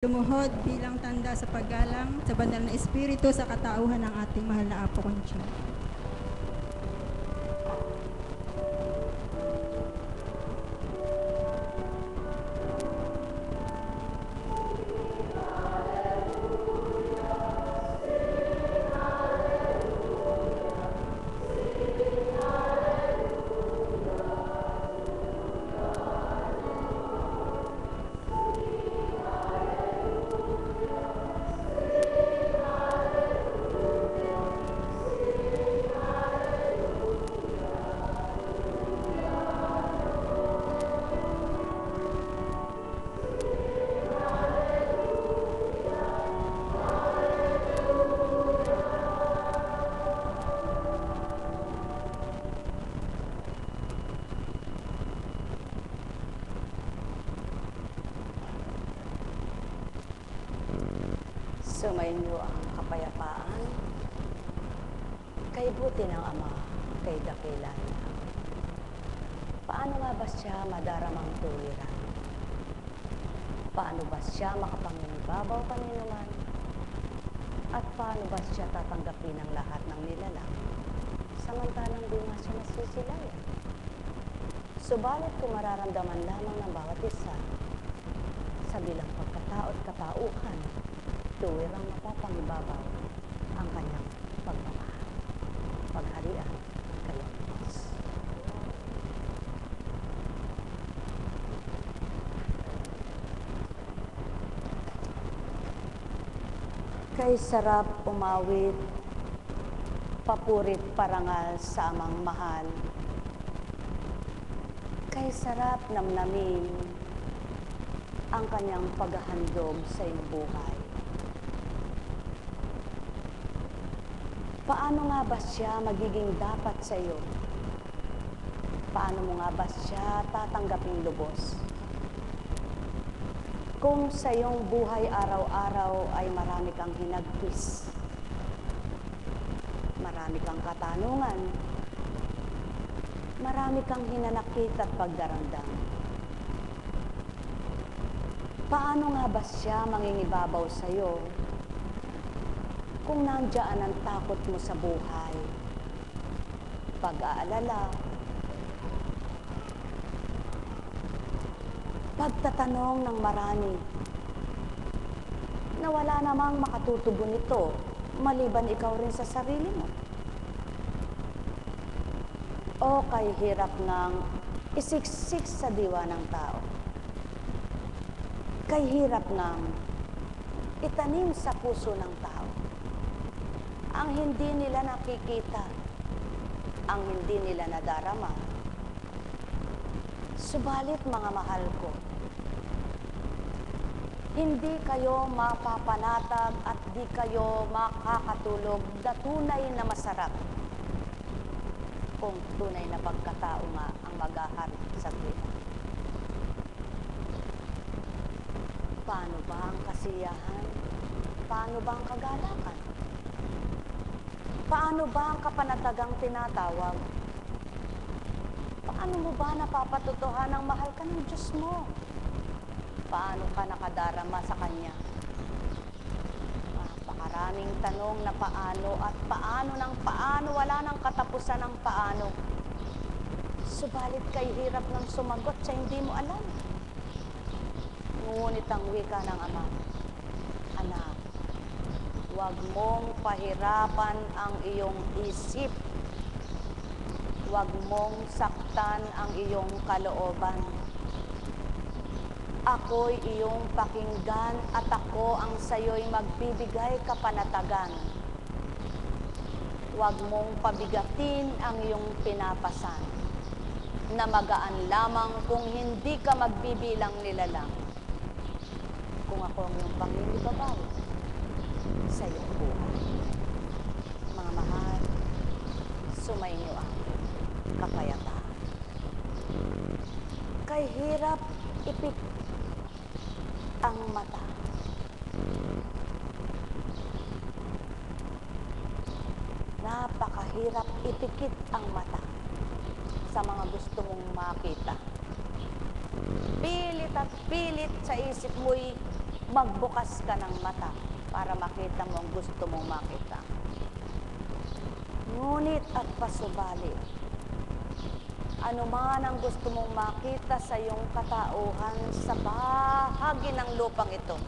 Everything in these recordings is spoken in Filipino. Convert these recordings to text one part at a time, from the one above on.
Lumuhod bilang tanda sa paggalang sa banal na espiritu sa katauhan ng ating mahal na Apo Concha. Sumainyo ang kapayapaan, kay buti ng Ama, kay dakilan niya. Paano nga ba siya madaramang tuwiran? Paano ba siya makapanginibabaw kaninuman? At paano ba siya tatanggapin ng lahat ng nilalang? Samantalang di nga siya nasisilayan. Subalit kung mararamdaman lamang ng bawat isa, sa bilang pagkatao at katauhan, tuwirang mapapangibabaw ang kanyang pagmamahal. Pagharian kayo, Diyos. Kay sarap umawit, papurit parangal sa amang mahal. Kay sarap namnamin ang kanyang paghahandog sa iyong buhay. Paano nga ba siya magiging dapat sa iyo? Paano mo nga ba siya tatanggaping lubos? Kung sa iyong buhay araw-araw ay marami kang hinagpis, marami kang katanungan, marami kang hinanakit at pagdarangdang. Paano nga ba siya mangingibabaw sa iyo? Kung nandiyan ang takot mo sa buhay, pag-aalala, pagtatanong ng marami, na wala namang makatutugon nito, maliban ikaw rin sa sarili mo. O kay hirap ng isiksik sa diwa ng tao. Kay hirap ng itanim sa puso ng tao. Ang hindi nila nakikita, ang hindi nila nadarama. Subalit mga mahal ko, hindi kayo mapapanatag at di kayo makakatulog na tunay na masarap kung tunay na pagkatao nga ang maghahari sa tuwa. Paano ba ang kasiyahan? Paano ba ang kagalakan? Paano ba ang kapanatagang tinatawag? Paano mo ba napapatutuhan ang mahal ka ng Diyos mo? Paano ka nakadarama sa Kanya? Napakaraming tanong na paano at paano ng paano, wala nang katapusan ng paano. Subalit kay hirap ng sumagot sa hindi mo alam. Ngunit ang wika ng Ama, anak, huwag mong pahirapan ang iyong isip. Huwag mong saktan ang iyong kalooban. Ako'y iyong pakinggan at ako ang sayo'y magbibigay kapanatagan. Huwag mong pabigatin ang iyong pinapasan, na magaan lamang kung hindi ka magbibilang nilalang. Kung ako ang iyong pangingibabaw sa iyong buhay. Mga mahal, sumainyo ang kapayapaan. Kay hirap ipit ang mata. Napakahirap ipikit ang mata sa mga gusto mong makita. Pilit at pilit sa isip mo'y magbukas ka ng mata para makita mo ang gusto mong makita. Ngunit at pasubali, ano man ang gusto mong makita sa iyong katauhan sa bahagi ng lupang ito,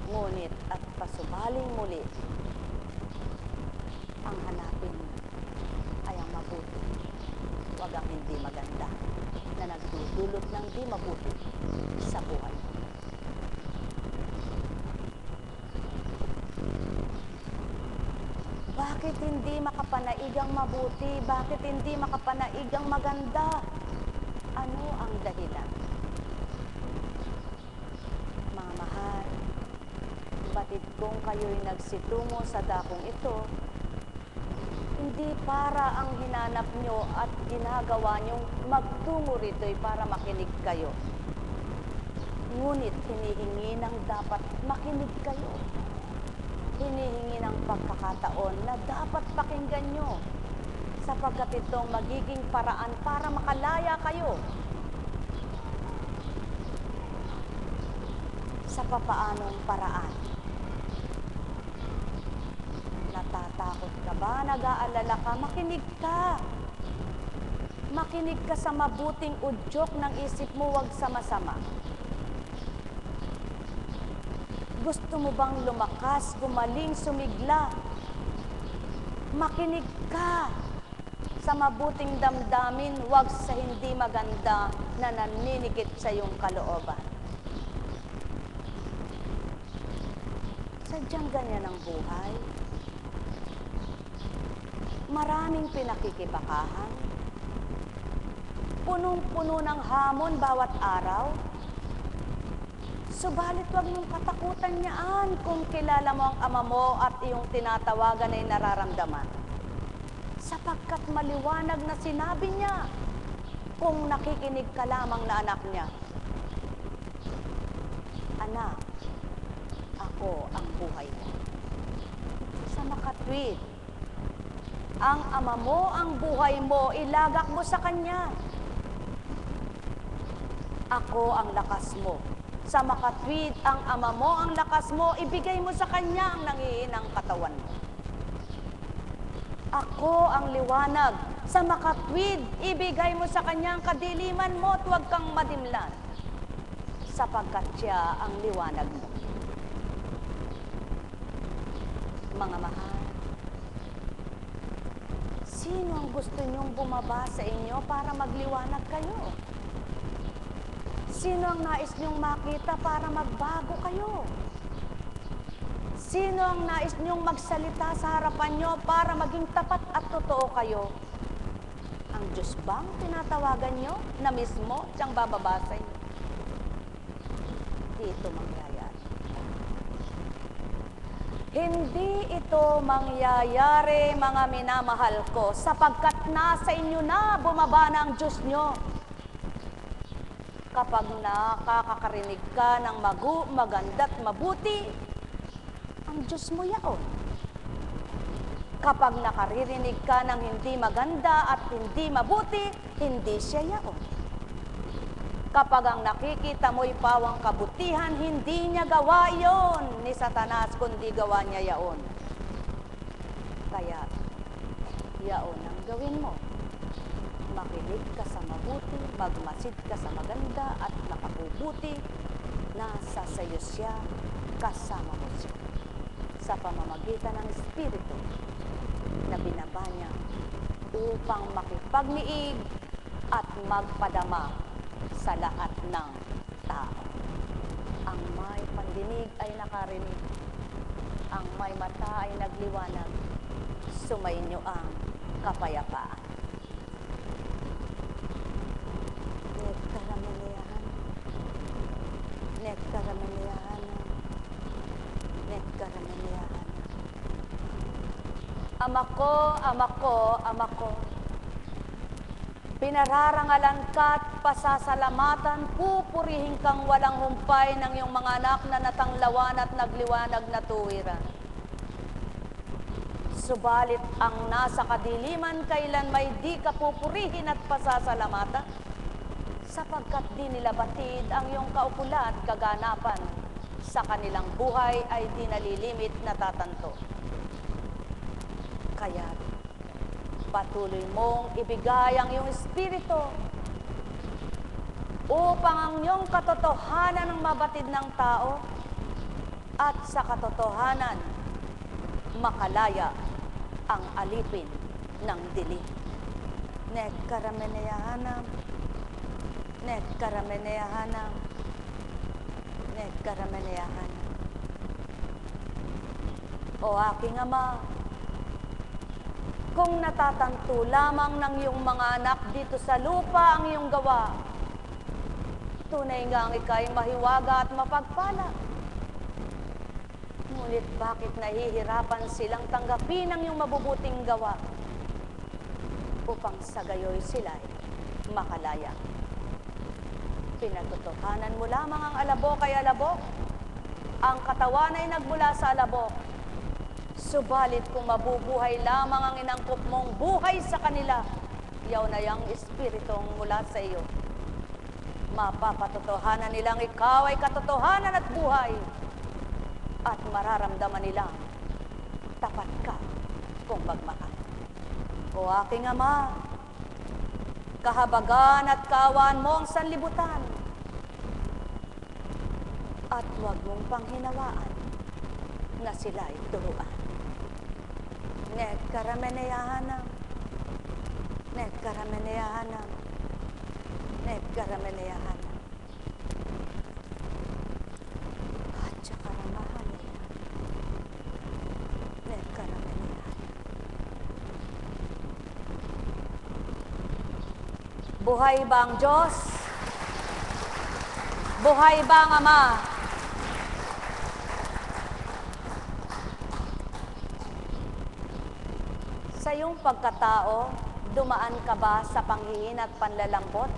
ngunit at pasubaling muli, ang hanapin mo ay ang mabuti, huwag ang hindi maganda na nagdudulot ng di mabuti sa buhay mo. Bakit hindi makapanaig ang mabuti? Bakit hindi makapanaig ang maganda? Ano ang dahilan? Mga mahal, batid kong kayo'y nagsitungo sa dakong ito, hindi para ang hinanap nyo at ginagawa nyong magtungo rito'y para makinig kayo. Ngunit hinihingi ng dapat makinig kayo. Hinihingi ng pagkakataon na dapat pakinggan nyo, sapagkat itong magiging paraan para makalaya kayo sa papaanong paraan. Natatakot ka ba? Nag-aalala ka? Makinig ka. Makinig ka sa mabuting udyok ng isip mo, wag sa masama. Gusto mo bang lumakas, gumaling, sumigla? Makinig ka sa mabuting damdamin, wag sa hindi maganda na naninikit sa iyong kalooban. Sadyang ganyan ang buhay. Maraming pinakikibakahan. Punong-puno ng hamon bawat araw. Subalit wag mong katakutan niyaan kung kilala mo ang ama mo at iyong tinatawagan ay nararamdaman. Sapagkat maliwanag na sinabi niya kung nakikinig ka lamang na anak niya. Anak, ako ang buhay mo. Sa makatwid, ang ama mo ang buhay mo, ilagak mo sa kanya. Ako ang lakas mo. Sa makatwid, ang ama mo ang lakas mo, ibigay mo sa kanya ang nangihinang katawan mo. Ako ang liwanag. Sa makatwid, ibigay mo sa kanya ang kadiliman mo at huwag kang madimlan, sapagkat siya ang liwanag mo. Mga mahal, sino ang gusto niyong bumaba sa inyo para magliwanag kayo? Sino ang nais niyong makita para magbago kayo? Sino ang nais niyong magsalita sa harapan niyo para maging tapat at totoo kayo? Ang Diyos bang tinatawagan niyo na mismo siyang bababa sa inyo? Dito mangyayari. Hindi ito mangyayari, mga minamahal ko, sapagkat nasa inyo na bumaba na ang Diyos niyo. Kapag nakakarinig ka ng maganda't mabuti, ang Diyos mo yaon. Kapag nakaririnig ka ng hindi maganda at hindi mabuti, hindi siya yaon. Kapag ang nakikita mo'y pawang kabutihan, hindi niya gawa iyon ni Satanas, kundi gawa niya yaon. Kaya, yaon ang gawin mo. Makinig ka sa mabuti, magmasid ka sa maganda at makabubuti, nasa sayo siya, kasama mo siya. Sa pamamagitan ng Espiritu na binaba niya upang makipagniig at magpadama sa lahat ng tao. Ang may pandinig ay nakarinig, ang may mata ay nagliwanag, sumainyo ang kapayapaan. Ama ko, ama ko, ama ko, pinararangalan ka at pasasalamatan, pupurihin kang walang humpay ng iyong mga anak na natanglawan at nagliwanag na tuwiran. Subalit ang nasa kadiliman, kailan may di ka pupurihin at pasasalamatan, sapagkat di nila batid ang iyong kaukulan at kaganapan sa kanilang buhay ay di nalilimit na tatanto. Kaya patuloy mong ibigay ang iyong espiritu upang ang iyong katotohanan ng mabatid ng tao at sa katotohanan makalaya ang alipin ng dilim. Nekkarameneyahanam, nekkarameneyahanam, nekkarameneyahanam. O aking Ama, kung natatanto lamang ng iyong mga anak dito sa lupa ang iyong gawa, tunay nga ang ika'y mahiwaga at mapagpala. Ngunit bakit nahihirapan silang tanggapin ang iyong mabubuting gawa upang sa gayoy sila'y makalaya? Pinagtotohanan mo lamang ang alabok ay alabok. Ang katawan ay nagmula sa alabok. Subalit kung mabubuhay lamang ang inangkop mong buhay sa kanila, yaw na yang espiritong mula sa iyo. Mapapatotohanan nilang ikaw ay katotohanan at buhay. At mararamdaman nilang tapat ka kung magmahal. O aking Ama, kahabagan at kaawaan mo ang sanlibutan. At huwag mong panghinawaan na sila'y turuan. Nekkarameneyahanam, nekkarameneyahanam, nekkarameneyahanam. At sakaramahanam, nekkarameneyahanam. Buhay ba ang Diyos? Buhay ba ang Ama? Sa iyong pagkatao, dumaan ka ba sa panghihin at panlalambot?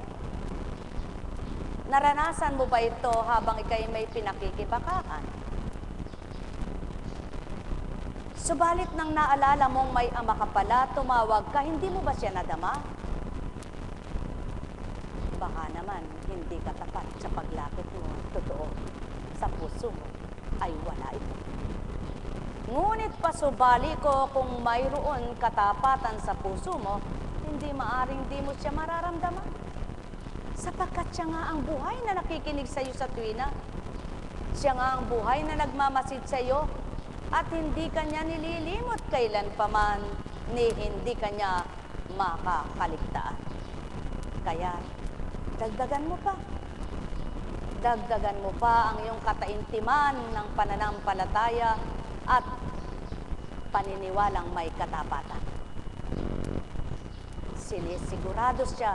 Naranasan mo ba ito habang ikay may pinakikibakahan? Subalit nang naalala mong may ama ka pala, tumawag ka, hindi mo ba siya nadama? Baka naman, hindi ka tapat sa paglapit mo. Totoo, sa puso mo ay wala ito. Ngunit pasubali ko kung mayroon katapatan sa puso mo, hindi maaring di mo siya mararamdaman. Sapagkat siya nga ang buhay na nakikinig sa iyo sa tuwina. Siya nga ang buhay na nagmamasid sa iyo at hindi kanya nililimot kailan paman ni hindi kanya makakaligtaan. Kaya, dagdagan mo pa. Dagdagan mo pa ang iyong kataintiman ng pananampalataya at paniniwalang may katapatan. Sinisigurado siya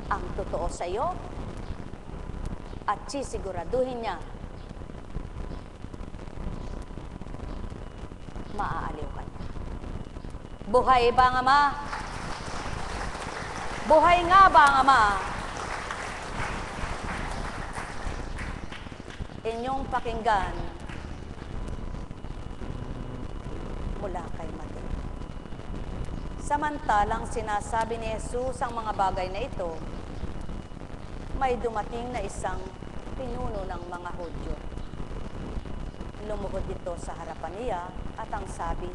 ang totoo sa iyo at sisiguraduhin niya maaaliw ka niya. Buhay ba ang Ama? Buhay nga ba ang Ama? Inyong pakinggan mula kay Mateo. Samantalang sinasabi ni Jesus ang mga bagay na ito, may dumating na isang pinuno ng mga Hudyo. Lumuhod ito sa harapan niya at ang sabi,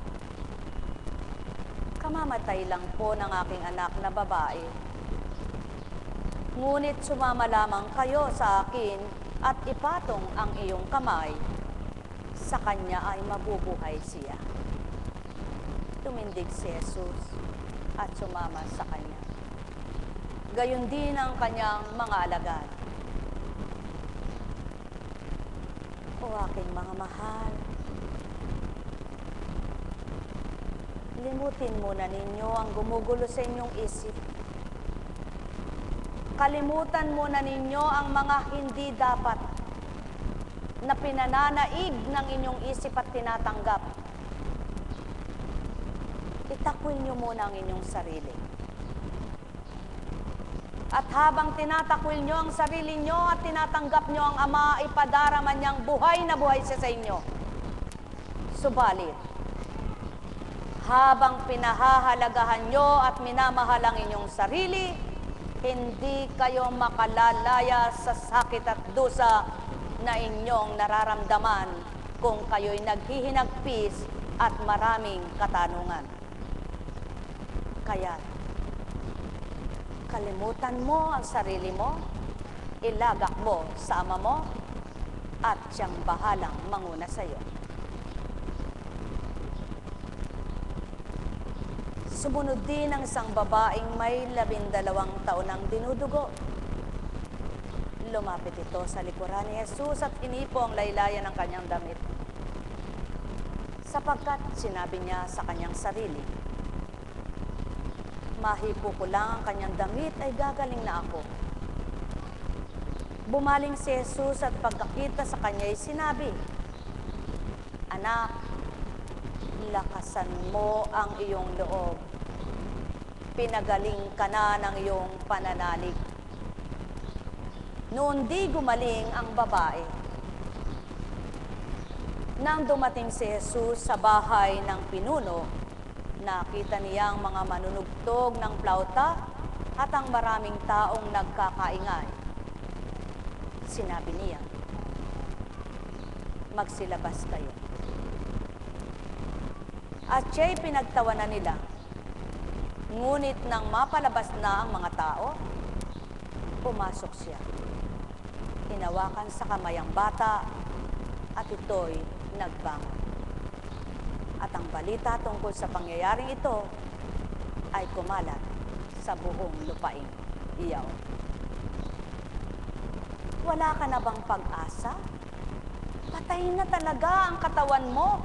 "Kamamatay lang po ng aking anak na babae. Ngunit sumama lamang kayo sa akin at ipatong ang iyong kamay. Sa kanya ay mabubuhay siya." Tumindig si Jesus at sumama sa kanya. Gayon din ang kanyang mga alagad. O aking mga mahal, limutin muna ninyo ang gumugulo sa inyong isip. Kalimutan muna ninyo ang mga hindi dapat na pinananaig ng inyong isip at tinatanggap. Itakwil nyo muna ang inyong sarili. At habang tinatakwil nyo ang sarili nyo at tinatanggap nyo ang Ama, ipadarama niyang buhay na buhay siya sa inyo. Subalit, habang pinahahalagahan nyo at minamahal ang inyong sarili, hindi kayo makalalaya sa sakit at dusa na inyong nararamdaman kung kayo'y naghihinagpis at maraming katanungan. Kaya, kalimutan mo ang sarili mo, ilagak mo sa Ama mo, at siyang bahalang manguna sa iyo. Sumunod din ang isang babaeng may 12 taon ng dinudugo. Lumapit ito sa likuran ni Jesus at inipo ang laylayan ng kanyang damit. Sapagkat sinabi niya sa kanyang sarili, mahipo ko lang ang kanyang damit ay gagaling na ako. Bumaling si Jesus at pagkakita sa kanya ay sinabi, anak, lakasan mo ang iyong loob. Pinagaling ka na ng iyong pananalig. Noon di gumaling ang babae. Nang dumating si Jesus sa bahay ng pinuno, nakita niyang mga manunugtog ng plauta at ang maraming taong nagkakaingay. Sinabi niya, magsilabas kayo. At siya'y pinagtawanan nila. Ngunit nang mapalabas na ang mga tao, pumasok siya. Hinawakan sa kamay ang bata at ito'y nagbangon. At ang balita tungkol sa pangyayaring ito ay kumalat sa buong lupain iyaw. Wala ka na bang pag-asa? Patay na talaga ang katawan mo.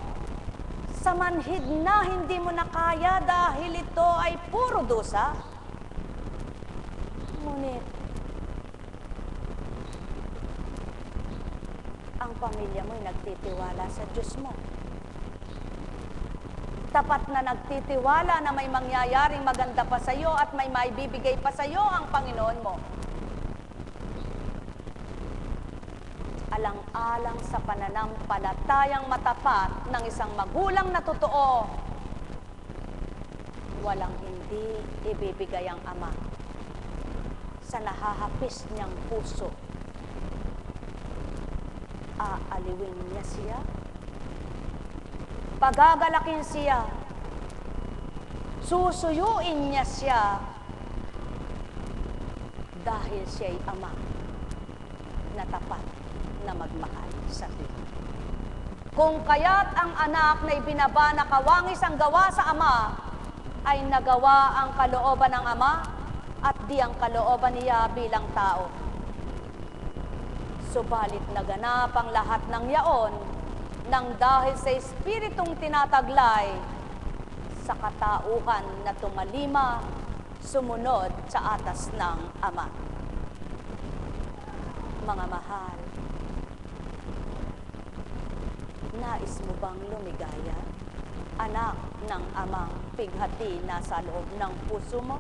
Sa manhid na hindi mo na kaya dahil ito ay puro dosa. Ngunit, ang pamilya mo'y nagtitiwala sa Diyos mo. Tapat na nagtitiwala na may mangyayaring maganda pa sa iyo at may maibibigay pa sa iyo ang Panginoon mo. Alang-alang sa pananampalatayang matapat ng isang magulang na totoo, walang hindi ibibigay ang Ama sa nahahapis niyang puso. Aaliwin niya siya, pagagalakin siya, susuyuin niya siya, dahil siya'y Ama na tapat na magmahal sa iyo. Kung kaya't ang anak na ibinaba na kawangis ang gawa sa Ama, ay nagawa ang kalooban ng Ama at di ang kalooban niya bilang tao. Subalit naganap ang lahat ng yaon nang dahil sa Espiritong tinataglay sa katauhan na tumalima, sumunod sa atas ng Ama. Mga mahal, nais mo bang lumigaya? Anak ng Amang pighati na sa loob ng puso mo?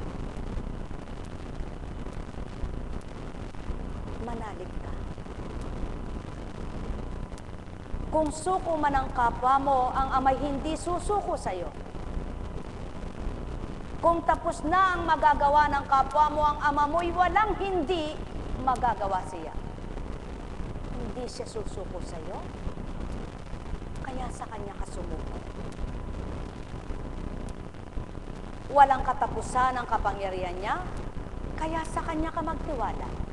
Manalig ka. Kung suko man ang kapwa mo, ang Ama'y hindi susuko sa iyo. Kung tapos na ang magagawa ng kapwa mo, ang Ama mo'y walang hindi magagawa siya. Hindi siya susuko sa iyo, kaya sa kanya ka sumuko. Walang katapusan ang kapangyarihan niya, kaya sa kanya ka magtiwala.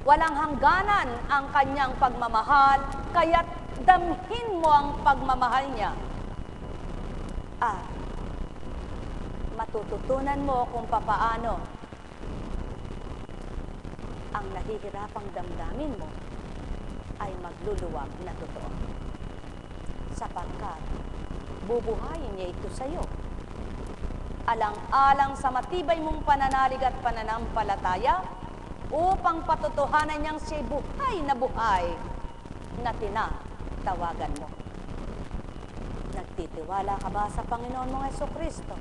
Walang hangganan ang kanyang pagmamahal, kaya't damhin mo ang pagmamahal niya. At matututunan mo kung papaano ang nahihirapang damdamin mo ay magluluwag na totoo. Sapagkat bubuhayin niya ito sa iyo. Alang-alang sa matibay mong pananalig at pananampalataya, upang patutuhanan niyang siya'y buhay na tinatawagan mo. Nagtitiwala ka ba sa Panginoon mong Jesucristo?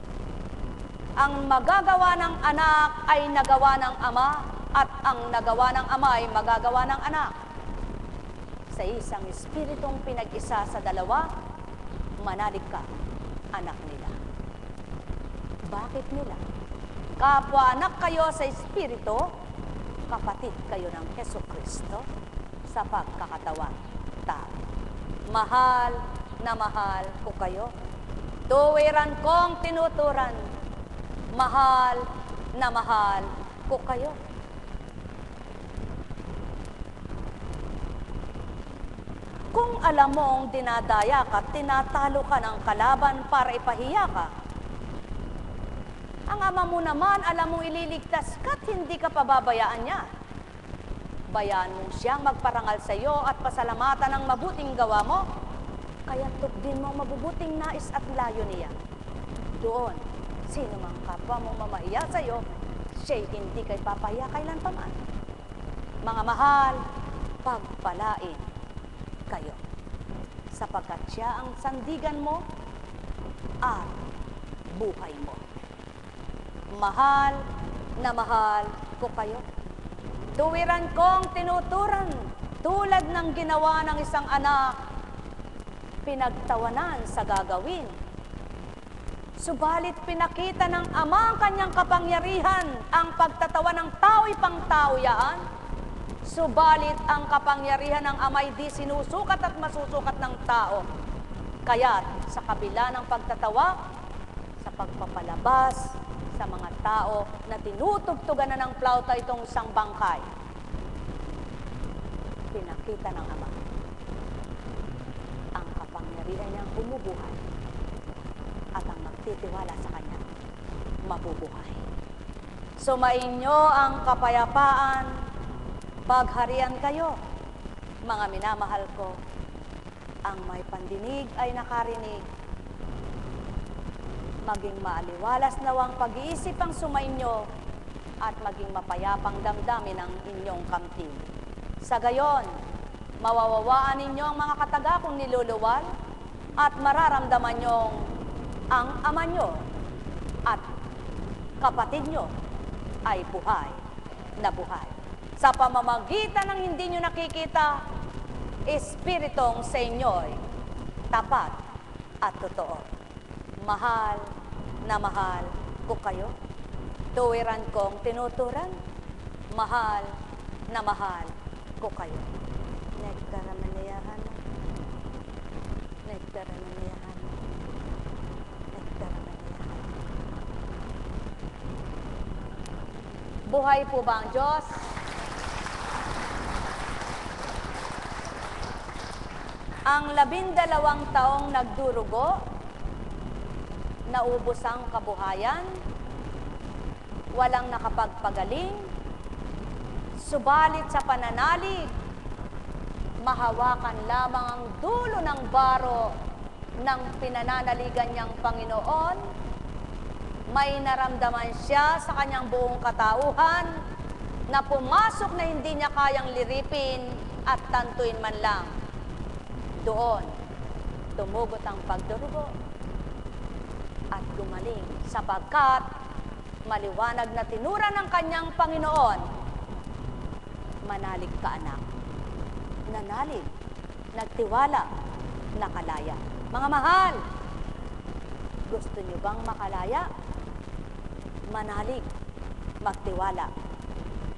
Ang magagawa ng anak ay nagawa ng Ama, at ang nagawa ng Ama ay magagawa ng anak. Sa isang Espiritong pinag-isa sa dalawa, manalig ka, anak nila. Bakit nila? magkapwa anak kayo sa Espiritu, kapatid kayo ng Jesucristo sa pagkakatawang tao. Mahal na mahal ko kayo. Tuwiran kong tinuturan. Mahal na mahal ko kayo. Kung alam mong dinadaya ka, tinatalo ka ng kalaban para ipahiya ka, ang ama mo naman, alam mong ililigtas ka at hindi ka pababayaan niya. Bayaan mong siyang magparangal sa iyo at pasalamatan ng mabuting gawa mo, kaya tugdin mo mabubuting nais at layo niya. Doon, sino mang kapwa mong mamaiya sa iyo, siya'y hindi kay papahiya kailan pa man. Mga mahal, pagpalain kayo, sapagkat siya ang sandigan mo at buhay mo. Mahal na mahal ko kayo. Tuwiran kong tinuturan, tulad ng ginawa ng isang anak, pinagtawanan sa gagawin. Subalit pinakita ng ama ang kanyang kapangyarihan, ang pagtatawa ng tao'y pangtao yaan. Subalit ang kapangyarihan ng ama'y di sinusukat at masusukat ng tao. Kaya't sa kabila ng pagtatawa, sa pagpapalabas sa mga tao na tinutugtugan na ng plauta itong isang bangkay, pinakita ng ama ang kapangyarihan niyang bumubuhay at ang magtitiwala sa kanya mabubuhay. Sumainyo ang kapayapaan, pagharian kayo, mga minamahal ko. Ang may pandinig ay nakarinig. Maging maaliwalas nawang pag-iisip ang sumainyo at maging mapayapang damdamin ang inyong kamtin. Sa gayon, mawawawaan ninyo ang mga kataga kong niluluwal at mararamdaman nyong ang ama nyo at kapatid nyo ay buhay na buhay. Sa pamamagitan ng hindi nyo nakikita, Espiritong sa inyo'y tapat at totoo. Mahal na mahal ko kayo. Tuwiran kong tinuturan. Mahal na mahal ko kayo. Nagkaramanayahan. Nagkaramanayahan. Nagkaramanayahan. Buhay po ba ang Diyos? Ang 12 taong nagdurugo, naubos ang kabuhayan, walang nakapagpagaling, subalit sa pananalig, mahawakan lamang ang dulo ng baro ng pinananaligan niyang Panginoon, may naramdaman siya sa kanyang buong katauhan na pumasok na hindi niya kayang liripin at tantuin man lang. Doon, tumugot ang pagdurugo at gumaling sapagkat maliwanag na tinura ng kanyang Panginoon, manalig ka anak. Nanalig, nagtiwala, nakalaya. Mga mahal, gusto niyo bang makalaya? Manalig, magtiwala.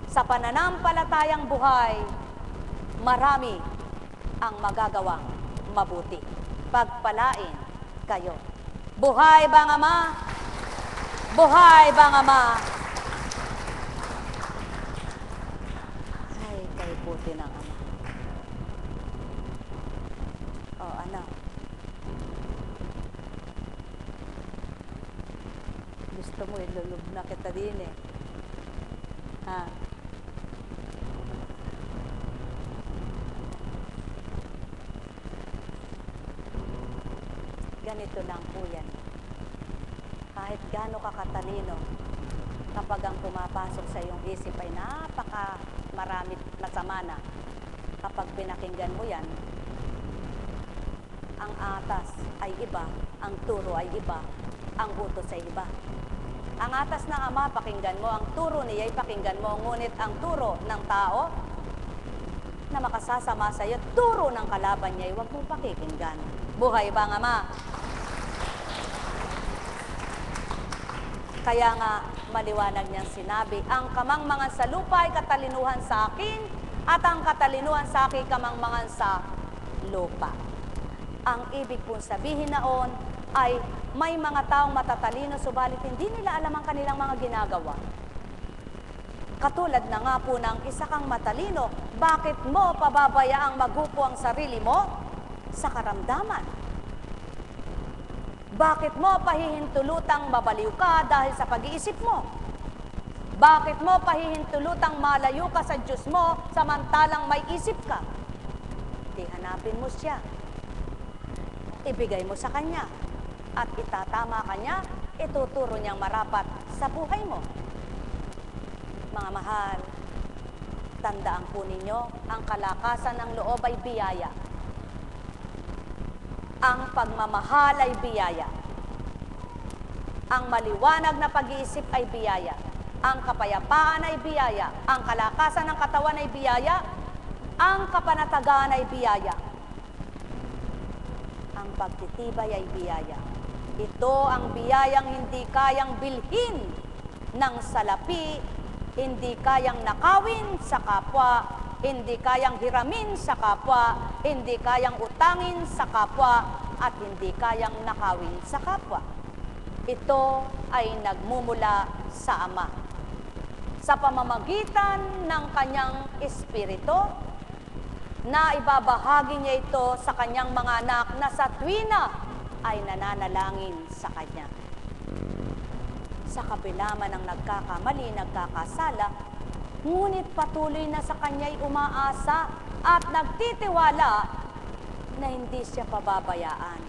Sa pananampalatayang buhay, marami ang magagawang mabuti. Pagpalain kayo. Buhay bang Ama? Buhay bang Ama? Ay, kay puti ng Ama. Oh, anak. Gusto mo ilulub na kita din eh. Ha? Ganito lang po yan. Kahit gaano ka katalino, kapag ang pumapasok sa iyong isip ay marami masama na, kapag pinakinggan mo yan, ang atas ay iba, ang turo ay iba, ang utos ay iba. Ang atas ng Ama, pakinggan mo, ang turo niya ay pakinggan mo, ngunit ang turo ng tao na makasasama sa iyo, turo ng kalaban niya ay huwag mong pakikinggan. Buhay ba ang Ama? Kaya nga, maliwanag niyang sinabi, ang kamangmangan sa lupa ay katalinuhan sa akin, at ang katalinuhan sa akin kamangmangan sa lupa. Ang ibig pong sabihin naon ay may mga taong matatalino, subalit hindi nila alam ang kanilang mga ginagawa. Katulad na nga po ng isa kang matalino, bakit mo pababayaang magupo ang sarili mo sa karamdaman? Bakit mo pahihintulutang mabaliw ka dahil sa pag-iisip mo? Bakit mo pahihintulutang malayo ka sa Diyos mo samantalang may isip ka? Di hanapin mo siya. Ibigay mo sa Kanya. At itatama ka niya, ituturo niyang marapat sa buhay mo. Mga mahal, tandaan po ninyo, ang kalakasan ng loob ay biyaya. Ang pagmamahal ay biyaya. Ang maliwanag na pag-iisip ay biyaya. Ang kapayapaan ay biyaya. Ang kalakasan ng katawan ay biyaya. Ang kapanatagan ay biyaya. Ang pagtitibay ay biyaya. Ito ang biyayang hindi kayang bilhin ng salapi, hindi kayang nakawin sa kapwa, hindi kayang hiramin sa kapwa, hindi kayang utangin sa kapwa, at hindi kayang nakawin sa kapwa. Ito ay nagmumula sa Ama. Sa pamamagitan ng Kanyang Espiritu, na ibabahagi niya ito sa Kanyang mga anak na sa tuwina ay nananalangin sa Kanya. Sa kabila man ng nagkakamali, nagkakasala, ngunit patuloy na sa Kanya'y umaasa at nagtitiwala na hindi siya pababayaan.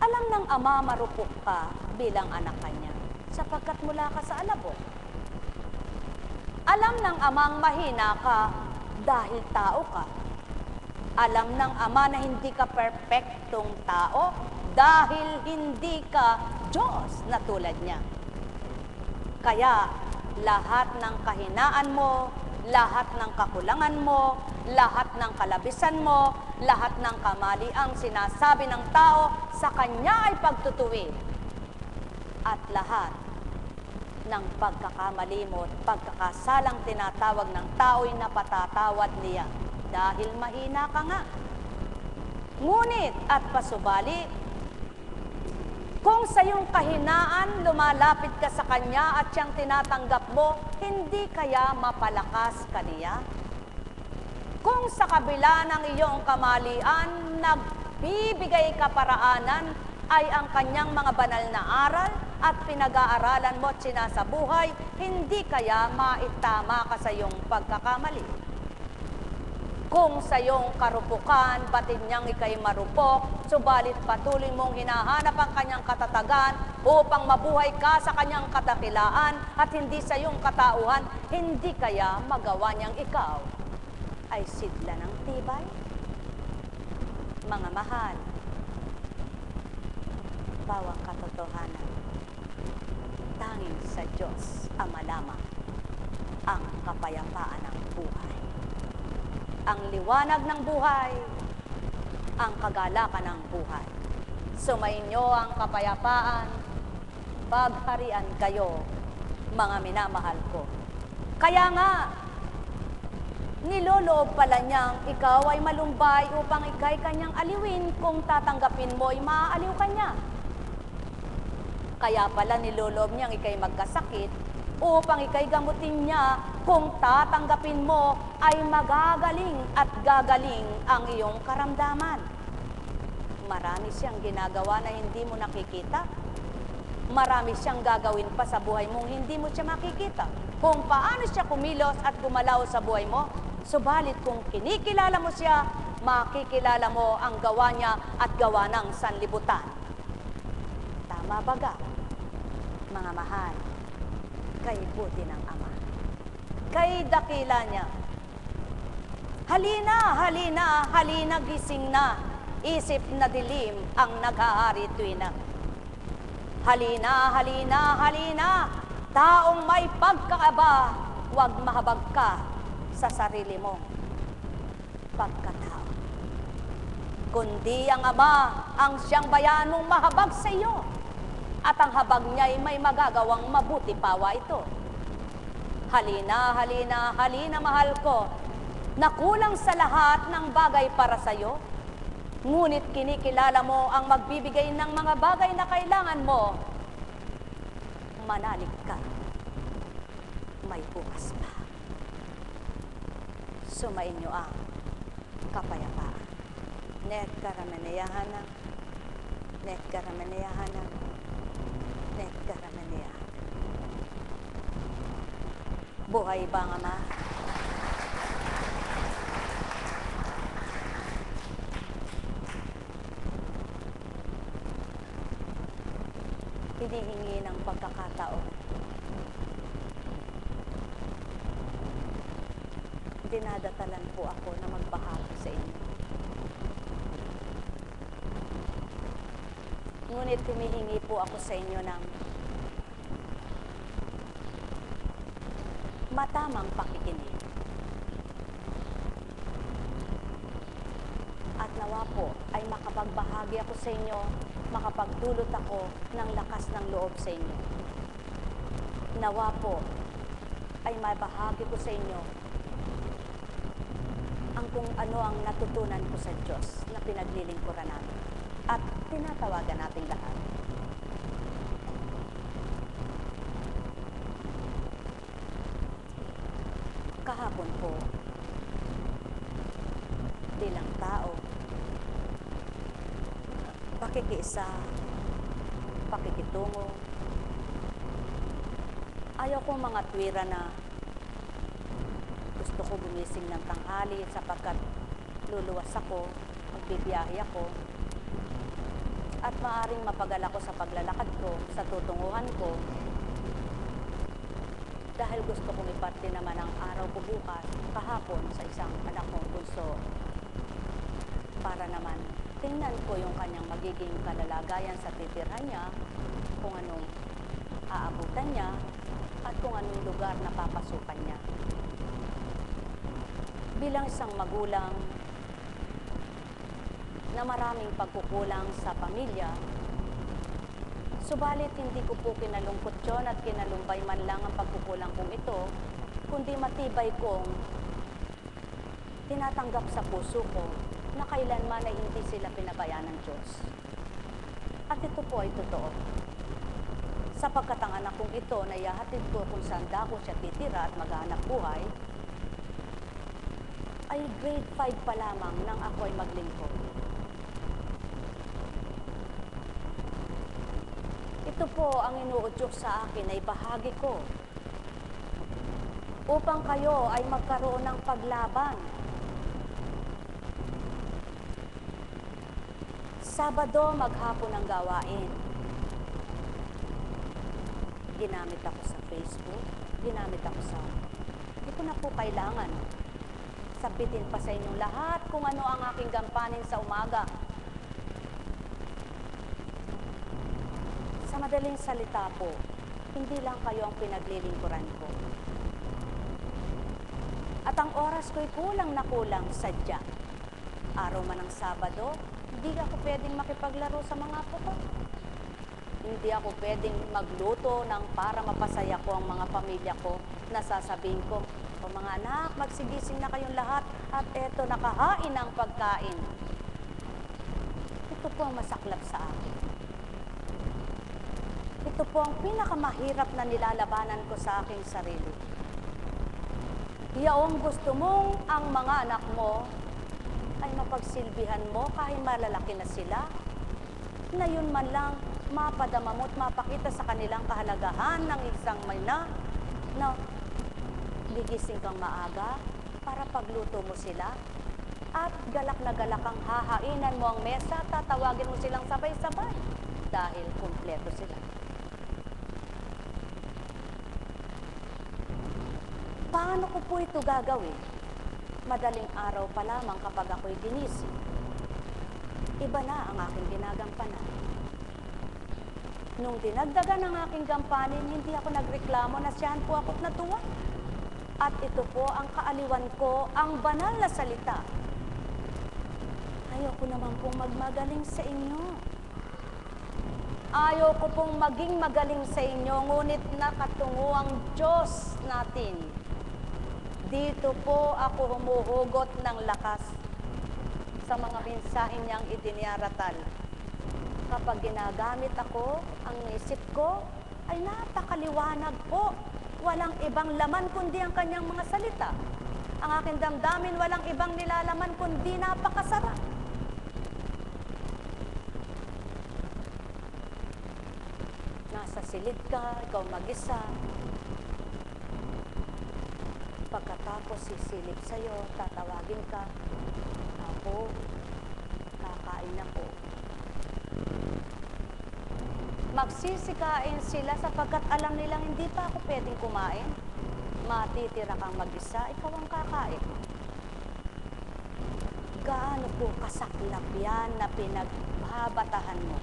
Alam ng Ama marupok ka bilang anak Kanya, sapagkat mula ka sa alabok. Alam ng Amang mahina ka dahil tao ka. Alam ng Ama na hindi ka perpektong tao dahil hindi ka Diyos na tulad niya. Kaya, lahat ng kahinaan mo, lahat ng kakulangan mo, lahat ng kalabisan mo, lahat ng kamaliang sinasabi ng tao, sa Kanya ay pagtutuwid. At lahat ng pagkakamali mo at pagkakasalang tinatawag ng tao ay napatatawad niya dahil mahina ka nga. Ngunit at pasubali, kung sa iyong kahinaan lumalapit ka sa Kanya at siyang tinatanggap mo, hindi kaya mapalakas ka niya? Kung sa kabila ng iyong kamalian, nagbibigay kaparaanan ay ang Kanyang mga banal na aral at pinag-aaralan mo at sinasabuhay, hindi kaya maitama ka sa iyong pagkakamali? Kung sa iyong karupukan, batid niyang ikay marupok, subalit patuloy mong hinahanap ang Kanyang katatagan upang mabuhay ka sa Kanyang kadakilaan at hindi sa iyong katauhan, hindi kaya magawa niyang ikaw ay sidla ng tibay? Mga mahal, bawang katotohanan, tanging sa Diyos Ama lamang ang kapayapaan ng buhay. Ang liwanag ng buhay, ang kagalakan ng buhay. Sumainyo ang kapayapaan, pagharian kayo, mga minamahal ko. Kaya nga, niloloob pala niyang ikaw ay malumbay upang ikay Kanyang aliwin. Kung tatanggapin mo, ay maaaliw ka niya. Kaya pala niloloob niyang ikay magkasakit upang ikay gamutin niya. Kung tatanggapin mo, ay magagaling at gagaling ang iyong karamdaman. Marami siyang ginagawa na hindi mo nakikita. Marami siyang gagawin pa sa buhay mong hindi mo siya makikita. Kung paano siya kumilos at gumalaw sa buhay mo, subalit kung kinikilala mo siya, makikilala mo ang gawa niya at gawa ng sanlibutan. Tama baga, mga mahal, kay buti ng Ama, kay dakila niya. Halina, halina, halina, gising na, isip na dilim ang naghahari tuwina. Halina, halina, halina, taong may pagkakaba, huwag mahabag ka sa sarili mong pagkatao. Kundi ang Ama ang siyang bayaan mong mahabag sa iyo. at ang habag niya'y may magagawang mabuti pawa ito. Halina, halina, halina mahal ko, na kulang sa lahat ng bagay para sa'yo, ngunit kinikilala mo ang magbibigay ng mga bagay na kailangan mo. Manalig ka, may bukas pa. Sumainyo ang kapayapaan. Net karamanayahanan, net karamanayahanan, net karamanayahanan. Buhay ba ang Ama? Hinihingi ng pagkakataon. Dinadatalan po ako na magbahagi sa inyo. Ngunit humihingi po ako sa inyo ng matamang pakikinig. At nawa po ay makapagbahagi ako sa inyo, makapagdulot ako ng lakas ng loob sa inyo. Nawa po ay mabahagi ko sa inyo ang kung ano ang natutunan ko sa Diyos na pinaglilingkuran natin at tinatawagan nating lahat. Kahapon po, bilang tao, pakikiisa, pakikitungo, ayaw kong mga tuwira na gusto ko gumising ng tanghali sapagkat luluwas ako, magbibiyahe ako, at maaring mapagal ako sa paglalakad ko, sa tutunguhan ko, dahil gusto kong iparte naman ang araw ko bukas, kahapon sa isang anak kong bunso, para naman tingnan ko yung kanyang magiging kalalagayan sa titirhan niya, kung anong aabutan niya, at kung anong lugar na papasukan niya. Bilang isang magulang na maraming pagkukulang sa pamilya, subalit hindi ko po kinalungkot yun at kinalumbay man lang ang pagkukulang kong ito, kundi matibay kong tinatanggap sa puso ko na kailanman ay hindi sila pinabayaan ng Diyos. At ito po ay totoo. Sapagkat ang anak kong ito na ihahatid ko kung saan dako siya titira at maghahanap buhay, ay grade 5 pa lamang nang ako ay maglingkod. Ito po ang inuudyok sa akin ay bahagi ko upang kayo ay magkaroon ng paglaban. Sabado, maghapon ang gawain. Ginamit ako sa Facebook, ginamit ako sa... Hindi ko na po kailangan sabitin pa sa inyong lahat kung ano ang aking gampanin sa umaga. Sa madaling salita po, hindi lang kayo ang pinaglilingkuran ko. At ang oras ko'y kulang na kulang sadya. Araw man ng Sabado, hindi ako pwedeng makipaglaro sa mga apo ko. Hindi ako pwedeng magluto ng para mapasaya ko ang mga pamilya ko na sasabihin ko, o mga anak, magsigising na kayong lahat at eto, nakahain ang pagkain. Ito po ang masaklap sa akin. Ito po ang pinakamahirap na nilalabanan ko sa aking sarili. Yaong gusto mong ang mga anak mo ay mapagsilbihan mo kahit malalaki na sila, na yun man lang mapadama mo at mapakita sa kanilang kahalagahan ng isang mayna na gigising kang maaga para pagluto mo sila at galak na galak ang hahainan mo ang mesa, tatawagin mo silang sabay-sabay dahil kumpleto sila. Paano ko po ito gagawin? Madaling araw pa lamang kapag ako'y ginising. Iba na ang aking ginagampanan. Nung dinagdagan ang aking gampanin, hindi ako nagreklamo na siyahan po ako't natuwa. At ito po ang kaaliwan ko, ang banal na salita. Ayoko naman pong magmagaling sa inyo. Ayaw ko pong maging magaling sa inyo, ngunit nakatungo ang Diyos natin. Dito po ako humuhugot ng lakas sa mga mensahe niyang idiniaratal. Kapag ginagamit ako, ang isip ko ay napakaliwanag po. Walang ibang laman kundi ang kanyang mga salita. Ang aking damdamin walang ibang nilalaman kundi napakasarap. Nasa silid ka, ikaw mag-isa. Pagkatapos sisilip sa'yo, tatawagin ka. Ako, kakain ako. Magsisikain sila sapagkat alam nilang hindi pa ako pwedeng kumain. Matitira kang mag-isa, ikaw ang kakain. Gaano po kasaklap yan na pinagbabatahan mo?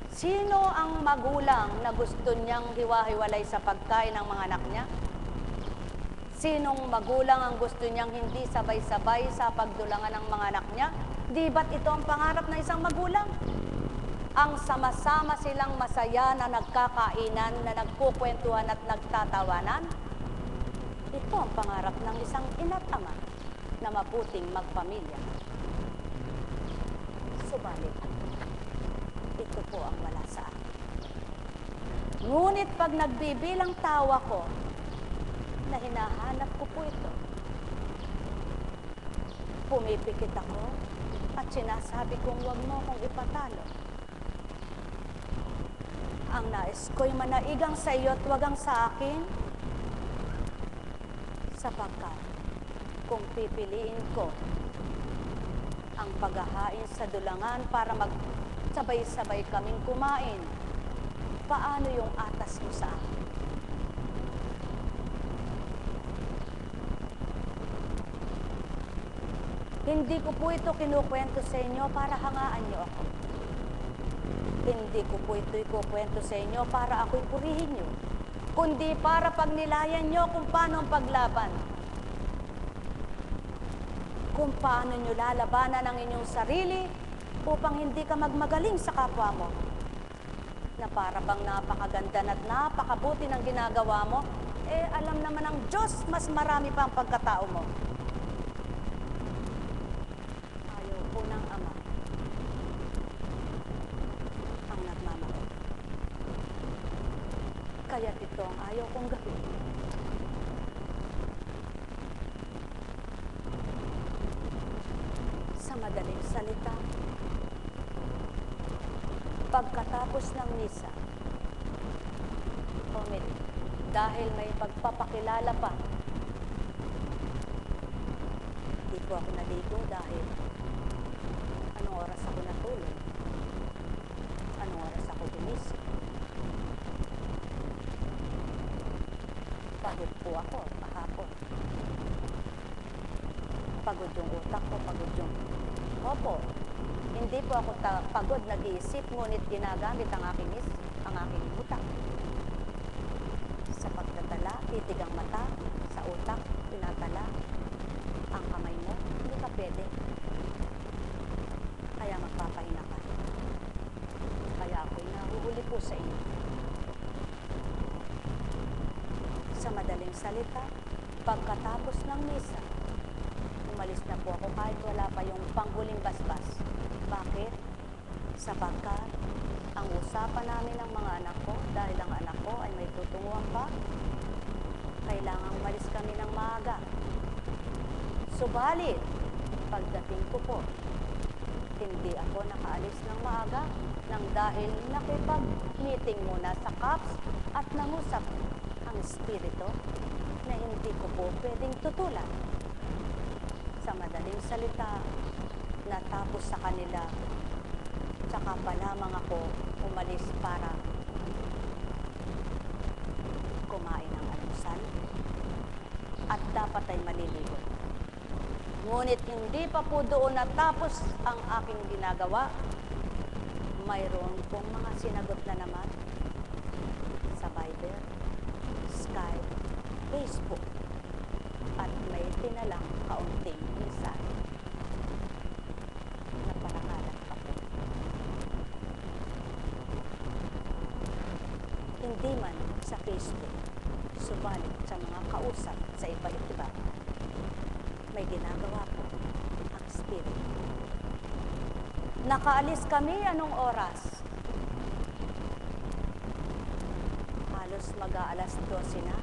Sino ang magulang na gusto niyang hiwa-hiwalay sa pagkain ng mga anak niya? Sinong magulang ang gusto niyang hindi sabay-sabay sa pagdulangan ng mga anak niya? Di ba't ito ang pangarap ng isang magulang? Ang sama-sama silang masaya na nagkakainan, na nagkukwentuhan at nagtatawanan? Ito ang pangarap ng isang ina't ama na mabuting magpamilya. Subalit, ito po ang wala sa akin. Ngunit pag nagbibilang tawa ko, na hinahanap ko po ito. Pumipikit ako at sinasabi kong huwag mo akong ipatalo. Ang nais ko'y manaigang sa iyo at wag ang sa akin, sapagkat kung pipiliin ko ang paghahain sa dulangan para magsabay-sabay kaming kumain, paano yung atas mo sa akin? Hindi ko po ito kinukwento sa inyo para hangaan niyo ako. Hindi ko po ito ikukwento sa inyo para ako'y purihin niyo, kundi para pagnilayan niyo kung paano ang paglaban. Kung paano niyo lalabanan ang inyong sarili upang hindi ka magmagaling sa kapwa mo. Na para bang napakaganda at napakabuti ng ginagawa mo, alam naman ng Diyos mas marami pa ang pagkatao mo. Ng Ama ang nagmamahal. Kaya't ito ang ayaw kong gawin. Sa madaling salita, pagkatapos ng misa, dahil may pagpapakilala pa, hindi po ako naligo dahil anong oras ako natulog? Anong oras ako gumising? Pagod po ako kahapon. Pagod yung utak ko, pagod yung... Opo, hindi po ako pagod nag-iisip, ngunit ginagamit ang aking utak. Sa pagtatala, titig ang mata, sa utak, tinatala. Ang kamay mo, hindi ka pwede. Kaya magpapahinga ka. Kaya ako'y nahuhuli po sa inyo. Sa madaling salita, pagkatapos ng misa, umalis na po ako kahit wala pa yung panghuling basbas. Bakit? Sapagkat ang usapan namin ng mga anak ko, dahil ang anak ko ay may tutunguhan pa, kailangang umalis kami ng maaga. Subalit, pagdating ko po, hindi ako nakaalis ng maaga nang dahil nakipag-meeting muna sa CAPS at nangusap ang espiritu na hindi ko po pwedeng tutulan. Sa madaling salita, natapos sa kanila, tsaka pa lamang ako umalis para kumain ng almusal at dapat ay maliligo. Ngunit hindi pa po doon natapos ang aking ginagawa. Mayroon pong mga sinagot na naman sa Viber, Skype, Facebook, at may tinalang kaunting mensahe na parangalan pa po. Subalit sa mga kausap sa iba't iba, may ginagawa po ang Espiritu. Nakaalis kami anong oras? Halos mag-aalas 12 na.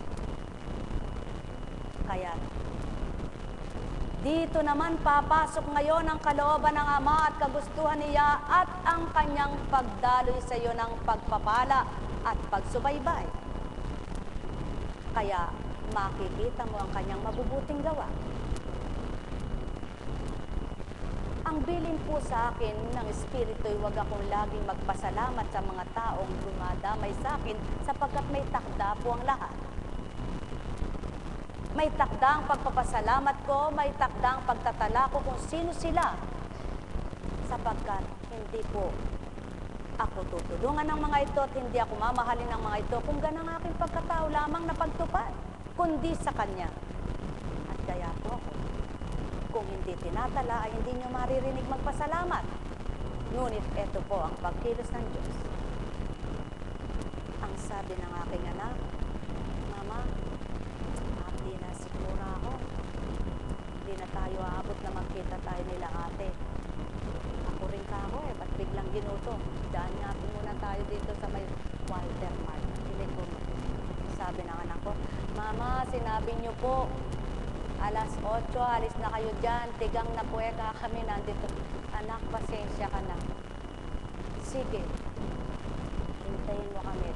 Kaya dito naman papasok ngayon ang kalooban ng Ama at kagustuhan niya at ang kanyang pagdaloy sa iyo ng pagpapala at pagsubaybay. Kaya makikita mo ang kanyang mabubuting gawa. Ang bilin po sa akin ng Espiritu ay huwag akong laging magpasalamat sa mga taong dumadamay sa akin sapagkat may takda po ang lahat. May takda ang pagpapasalamat ko, may takda ang pagtatala ko kung sino sila. Sapagkat hindi po ako tutulungan ng mga ito at hindi ako mamahalin ng mga ito kung ganang aking pagkatao lamang na pagtupad, kundi sa Kanya. At kaya po ako, kung hindi tinatala ay hindi nyo maririnig magpasalamat. Ngunit ito po ang pagkilos ng Diyos. Ang sabi ng aking anak, Mama, hindi na siguro ako. Hindi na tayo aabot na magkita tayo nila ate. Ako rin ka ako ba't biglang ginuto? Daan nga po muna tayo dito sa may Walter Mart. Hindi ko. Sabi ng anak ko, Mama, sinabi niyo po, alas 8, alis na kayo dyan, tigang na puweka kami nandito. Anak, pasensya ka na. Sige, hintayin mo kami.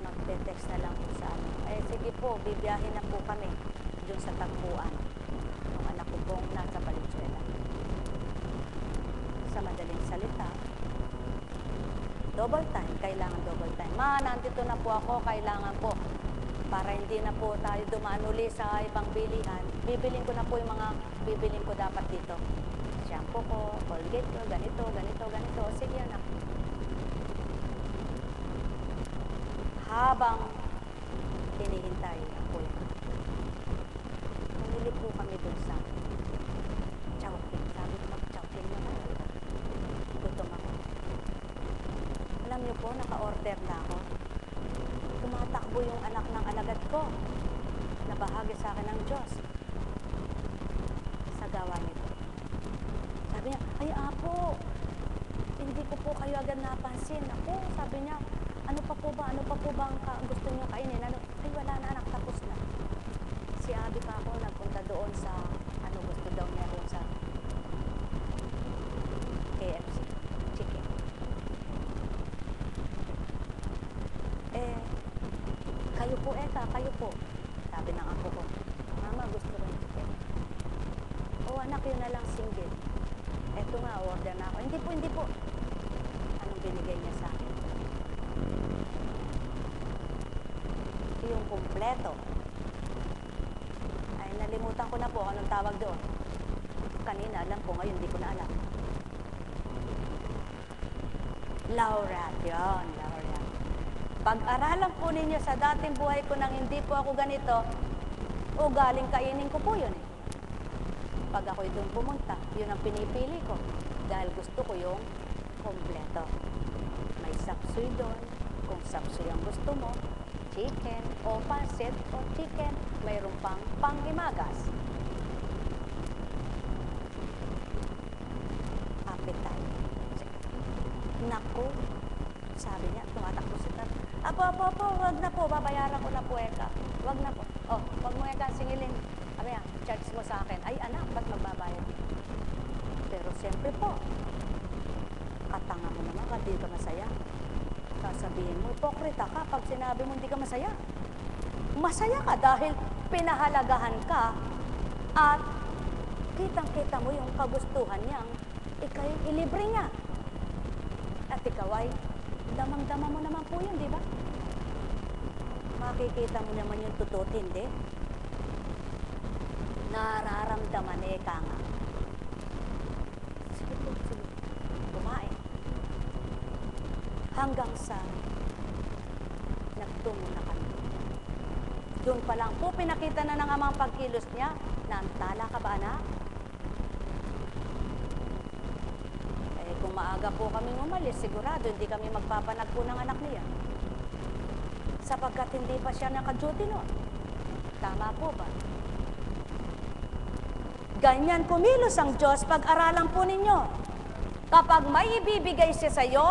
Magte-text na lang po sa amin. Sige po, bibiyahin na po kami doon sa tagpuan. Yung anak ko pong nasa Valenzuela. Sa madaling salita, double time, kailangan double time. Ma, nandito na po ako, kailangan po. Para hindi na po tayo dumaan uli sa ibang bilihan, bibiling ko na po yung mga bibiling ko dapat dito. Shampoo ko, Colgate ko, ganito, ganito, ganito. Sige anak. Habang hinihintay po yan, namili po kami dun sa Chowking. Sabi ko, mag-Chowking na tayo. Gutom ako. Alam niyo po, naka-order na ako. Tumatakbo yung anak ng alagad ko na bahagi sa akin ng Diyos sa gawa nito. Sabi niya, ay apo, hindi ko po kayo agad napansin. Ako, sabi niya, ano pa po ba ang gusto niyo kainin? Ano? Ay wala na anak, tapos na. Si Abby pa ako nagpunta doon sa, ano gusto daw niya doon sa KFC, chicken. Kayo po, Eka, kayo po. Sabi ng ako ko, Mama, gusto ko yung chicken. O anak, yun na lang single. Eto nga, order na ako. Hindi po. Anong binigay niya sa akin? Yung kumpleto. Ay, nalimutan ko na po anong tawag doon. Kanina, alam ko. Ngayon, hindi ko na alam. Laureate. Yun, laureate. Pag-aralan po ninyo sa dating buhay ko nang hindi po ako ganito, o galing kainin ko po yun eh. Pag ako'y doon pumunta, yun ang pinipili ko. Dahil gusto ko yung kompleto. May sapsoy doon. Kung sapsoy ang gusto mo, chicken o pancit o chicken, mayroon pang panghimagas. Appetite. Naku, sabi niya, tumatakbo si Tat. Apo, wag na po, babayaran ko na po, Eka. Wag na po. Oh, wag mo Eka singilin. Sabi niya, charge mo sa akin. Ay anak, ba't magbabayad? Pero siyempre po, katanga mo naman, hindi ka masaya. Sasabihin mo, hipokrita ka pag sinabi mo hindi ka masaya. Masaya ka dahil pinahalagahan ka at kitang-kita mo yung kagustuhan niyang ikay ilibre niya. At ikaw ay damang-dama mo naman po yun, di ba? Makikita mo naman yung totoo, hindi. Nararamdaman ka nga. Sige po, sige. Kumain. Hanggang sa nagtungo na kami. Doon pa lang po, pinakita na ng amang pagkilos niya. Naantala ka ba, anak? Kung maaga po kami umalis, sigurado hindi kami magpapanagpo ng anak niya. sapagkat hindi pa siya naka-duty noon. Tama po ba? Ganyan kumilos ang Diyos, pag-aralan po ninyo. Kapag may ibibigay siya sa iyo,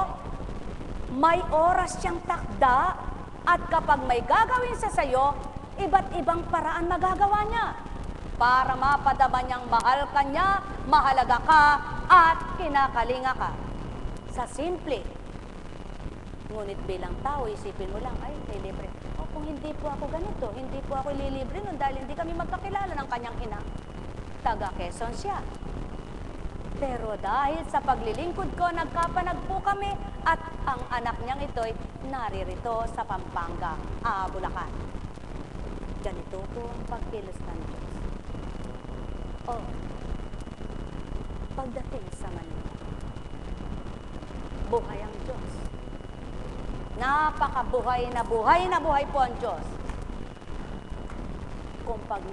may oras siyang takda, at kapag may gagawin siya sa iyo, iba't ibang paraan magagawa niya para mapadama niyang mahal ka niya, mahalaga ka, at kinakalinga ka. Sa simple. Ngunit bilang tao, isipin mo lang, ay, may libre. O kung hindi po ako ganito, hindi po ako ililibre nun dahil hindi kami magkakilala ng kanyang ina. Taga Quezon siya. Pero dahil sa paglilingkod ko, nagkapanag po kami at ang anak niyang ito'y naririto sa Pampanga, Bulacan. Ganito po ang pagkilos ng Diyos. Pagdating sa Manila, buhay ang Diyos. Napakabuhay na buhay po ang Diyos. Kung pag